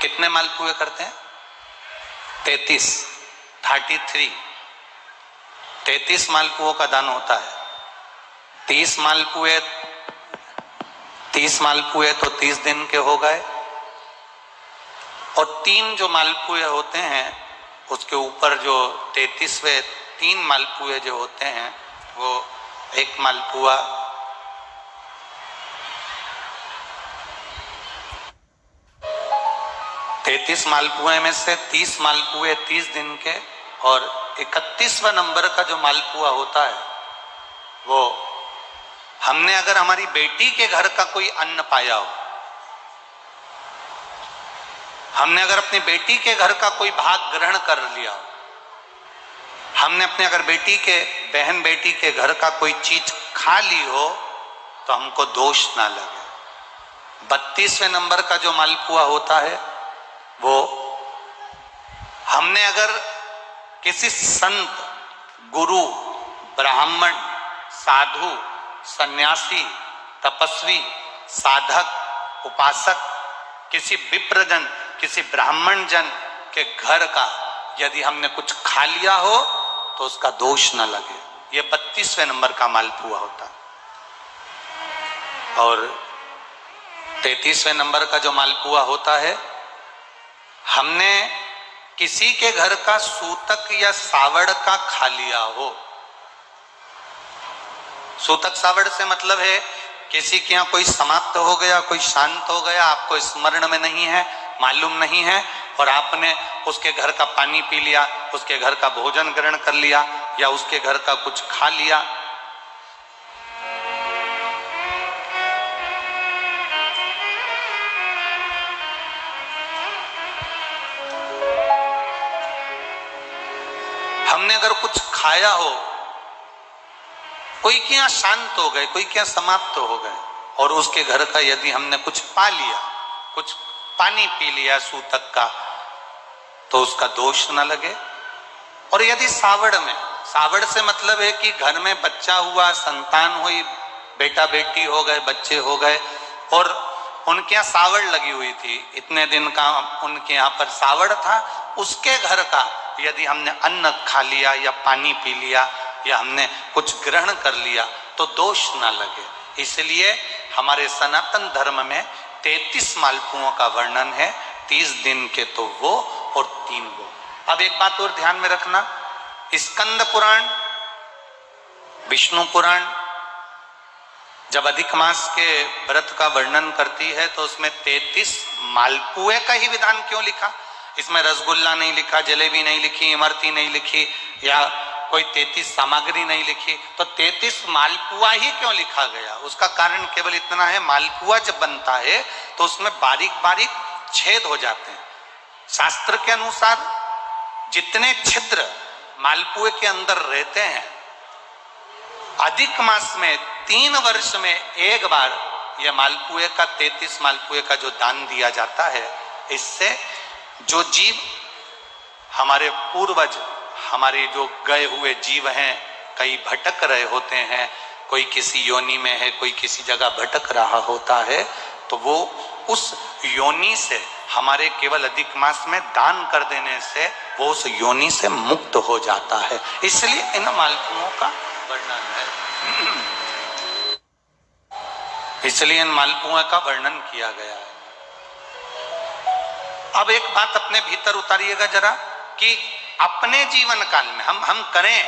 कितने मालपुए करते हैं? 33, 33। 33 मालपुओं का दान होता है। 30 मालपुए तो 30 दिन के हो गए, और 3 जो मालपुए होते हैं उसके ऊपर जो 33वें 3 मालपुए जो होते हैं वो एक मालपुआ 33 मालपुए में से 30 मालपुए 30 दिन के, और 31वां नंबर का जो मालपुआ होता है वो हमने अगर हमारी बेटी के घर का कोई अन्न पाया हो, हमने अगर अपनी बेटी के घर का कोई भाग ग्रहण कर लिया हो, हमने अपने अगर बहन बेटी के घर का कोई चीज खा ली हो, तो हमको दोष ना लगे। 32वें नंबर का जो मालपुआ होता है वो हमने अगर किसी संत, गुरु, ब्राह्मण, साधु, सन्यासी, तपस्वी, साधक, उपासक, किसी विप्रजन, किसी ब्राह्मण जन के घर का यदि हमने कुछ खा लिया हो तो उसका दोष न लगे। ये 32वें नंबर का मालपुआ होता है। और 33वें नंबर का जो मालपुआ होता है, हमने किसी के घर का सूतक या सावड़ का खा लिया हो। सूतक सावड़ से मतलब है किसी के यहाँ कोई समाप्त हो गया, कोई शांत हो गया, आपको स्मरण में नहीं है, मालूम नहीं है, और आपने उसके घर का पानी पी लिया, उसके घर का भोजन ग्रहण कर लिया, या उसके घर का कुछ खा लिया। हमने अगर कुछ खाया हो, कोई के यहाँ शांत हो गए, कोई के यहाँ समाप्त हो गए, और उसके घर का यदि हमने कुछ पा लिया, कुछ पानी पी लिया सूतक का, तो उसका दोष न लगे। और यदि सावड़ से मतलब है कि घर में बच्चा हुआ, संतान हुई, बेटा बेटी हो गए, बच्चे हो गए, और उनके यहाँ सावड़ लगी हुई थी, इतने दिन का उनके यहाँ पर सावड़ था, उसके घर का यदि हमने अन्न खा लिया या पानी पी लिया या हमने कुछ ग्रहण कर लिया तो दोष ना लगे। इसलिए हमारे सनातन धर्म में 33 मालपुओं का वर्णन है, 30 दिन के तो वो और 3 वो। अब एक बात और ध्यान में रखना, स्कंद पुराण, विष्णु पुराण जब अधिक मास के व्रत का वर्णन करती है तो उसमें 33 मालपुए का ही विधान क्यों लिखा? इसमें रसगुल्ला नहीं लिखा, जलेबी नहीं लिखी, इमरती नहीं लिखी, या कोई 33 सामग्री नहीं लिखी, तो 33 मालपुआ ही क्यों लिखा गया? उसका कारण केवल इतना है, मालपुआ जब बनता है तो उसमें बारीक बारीक छेद हो जाते हैं। शास्त्र के अनुसार जितने छिद्र मालपुए के अंदर रहते हैं, अधिक मास में 3 वर्ष में एक बार यह मालपुए का 33 मालपुए का जो दान दिया जाता है, इससे जो जीव हमारे पूर्वज, हमारे जो गए हुए जीव हैं, कई भटक रहे होते हैं, कोई किसी योनि में है, कोई किसी जगह भटक रहा होता है, तो वो उस योनि से हमारे केवल अधिक मास में दान कर देने से वो उस योनि से मुक्त हो जाता है। इसलिए इन मालपुओं का वर्णन है, इसलिए इन मालपुओं का वर्णन किया गया है। अब एक बात अपने भीतर उतारिएगा जरा, कि अपने जीवन काल में हम करें,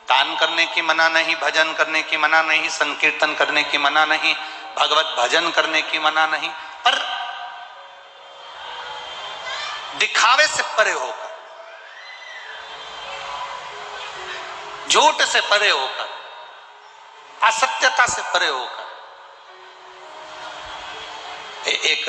दान करने की मना नहीं, भजन करने की मना नहीं, संकीर्तन करने की मना नहीं, भगवत भजन करने की मना नहीं, पर दिखावे से परे होकर, झूठ से परे होकर, असत्यता से परे होकर। एक